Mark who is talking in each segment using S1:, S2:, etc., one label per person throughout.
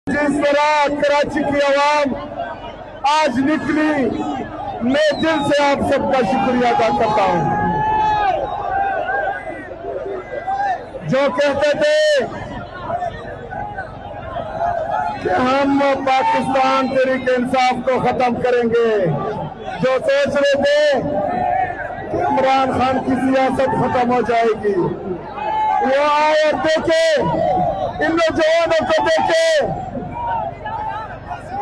S1: जिस तरह कराची की आवाम आज निकली, मैं दिल से आप सबका शुक्रिया अदा करता हूं। जो कहते थे कि हम पाकिस्तान तहरीक इंसाफ को खत्म करेंगे, जो सोच रहे थे कि इमरान खान की सियासत खत्म हो जाएगी, वो आए और देखे, इन नौजवानों को देखे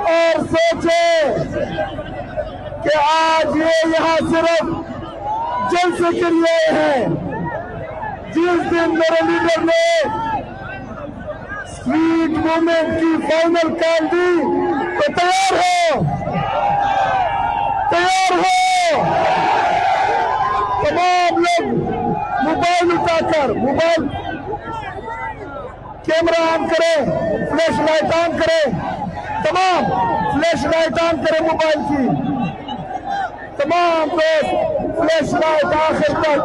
S1: और सोचे कि आज ये यहाँ सिर्फ जलसे के लिए हैं। जिस दिन मेरे लीडर ने स्ट्रीट मूवमेंट की फाइनल कॉल दी तो तैयार हो, तैयार हो। तमाम लोग मोबाइल उठाकर, मोबाइल कैमरा ऑन करें, फ्लैश लाइट ऑन करें, तमाम फ्लैश लाइट ऑन करें मोबाइल की, तमाम दोस्त फ्लैश लाइट आखिर तक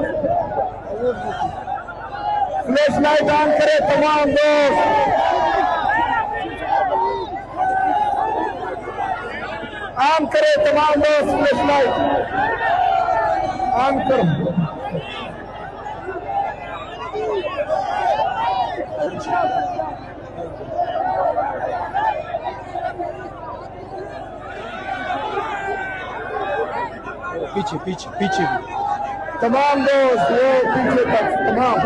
S1: फ्लैश लाइट ऑन करें, तमाम दोस्त ऑन करें, तमाम दोस्त फ्लैश लाइट ऑन करो।
S2: पीछे पीछे पीछे
S1: तमाम दोस्त वो पीछे तक तमाम।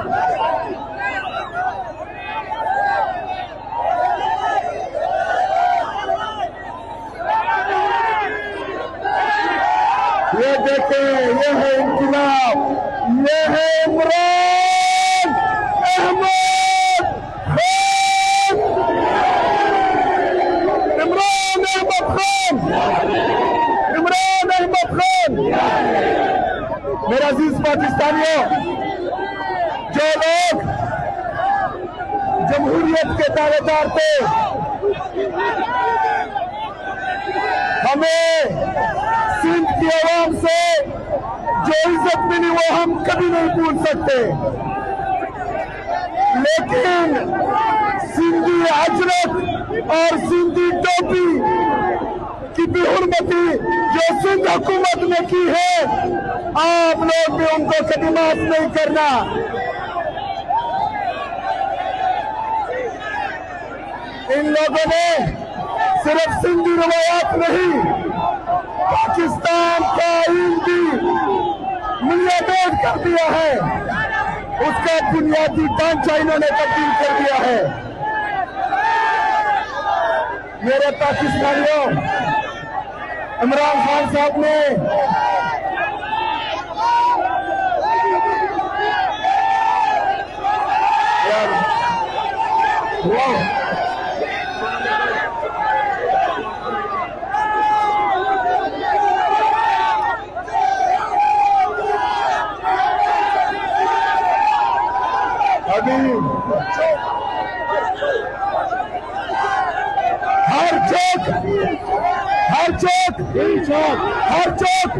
S1: ये देखें, ये है इंकलाब, ये है इमरान अहमद खान, इमरान अहमद खान, इमरान अहमद खान। मेरा अजीज पाकिस्तानियों, जो लोग जमहूरियत के दावेदार थे, हमें सिंध की आवाम से जो इज्जत मिली वो हम कभी नहीं भूल सकते, लेकिन सिंधी हजरत और सिंधी टोपी की बेहुरमती जो सिंध हुकूमत ने की है, आप लोग भी उनको कभी माफ नहीं करना। इन लोगों ने सिर्फ सिंधी रवायात नहीं, पाकिस्तान का आईन भी मुल्याबेद कर दिया है, उसका बुनियादी ढांचा इन्होंने तब्दील कर दिया है। मेरे पाकिस्तानियों, इमरान खान साहब ने अभी हर चौक, हर चौक, हर चौक,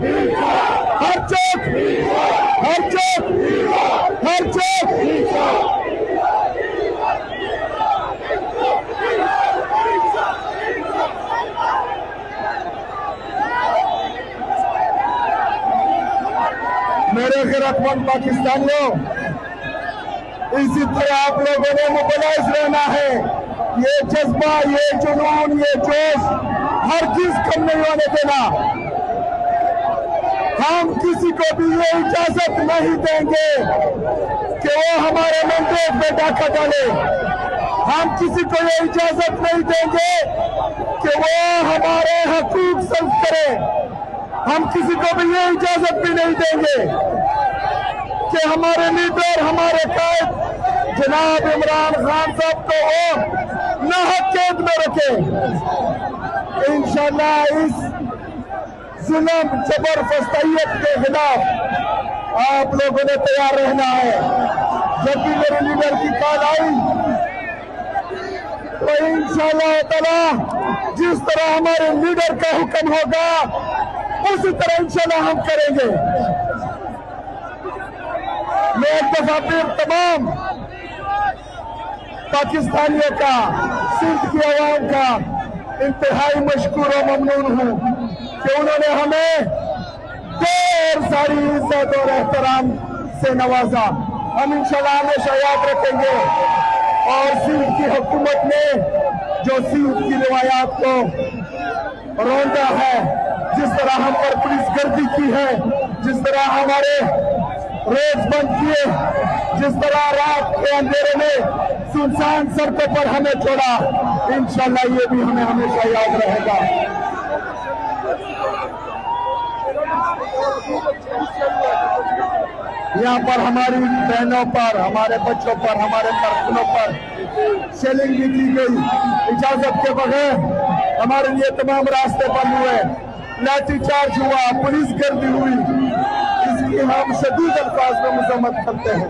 S1: हर चौक, हर चौक, हर चौक, मेरे गिरफ्तार पाकिस्तानियों, इसी तरह आप लोगों ने मोबिलाइज रहना है। ये जज्बा, ये जुनून, ये जोश हर चीज कम नहीं होने देना। हम किसी को भी ये इजाजत नहीं देंगे कि वो हमारे मंदिर पे डाका डाले। हम किसी को ये इजाजत नहीं देंगे कि वो हमारे हकूक सल्ब करे। हम किसी को भी ये इजाजत भी नहीं देंगे कि हमारे लीडर, हमारे कायद जनाब इमरान खान साहब को वो नाहक कैद में रखे। इंशाल्लाह इस जुल्म जबरदस्तियत के खिलाफ आप लोगों ने तैयार रहना है। जब भी मेरे लीडर की कॉल आई तो इंशाल्लाह ताला जिस तरह हमारे लीडर का हुक्म होगा उसी तरह इंशाल्लाह हम करेंगे। मैं एक दफा फिर तमाम पाकिस्तानियों का सिंध की आवाम का इंतहाई मशकूर और ममनून हूँ कि उन्होंने हमें ढेर सारी इज्जत और एहतराम से नवाजा। हम इंशाल्लाह हमेशा याद रखेंगे। और सिंध की हुकूमत ने जो सिंध की रिवायात को रौंदा है, जिस तरह हम पर पुलिस गर्दी की है, जिस तरह हमारे रोड बंद किए, जिस तरह रात के अंधेरे में सुनसान सड़कों पर हमें छोड़ा, इंशाल्लाह ये भी हमें हमेशा याद रहेगा। यहाँ पर हमारी बहनों पर, हमारे बच्चों पर, हमारे कारकुनों पर शेलिंग भी की गई। इजाजत के बगैर हमारे लिए तमाम रास्ते बंद हुए, लाठीचार्ज हुआ, पुलिस गर्दी हुई। इसकी हम शदीद अल्फाज में मजम्मत करते हैं।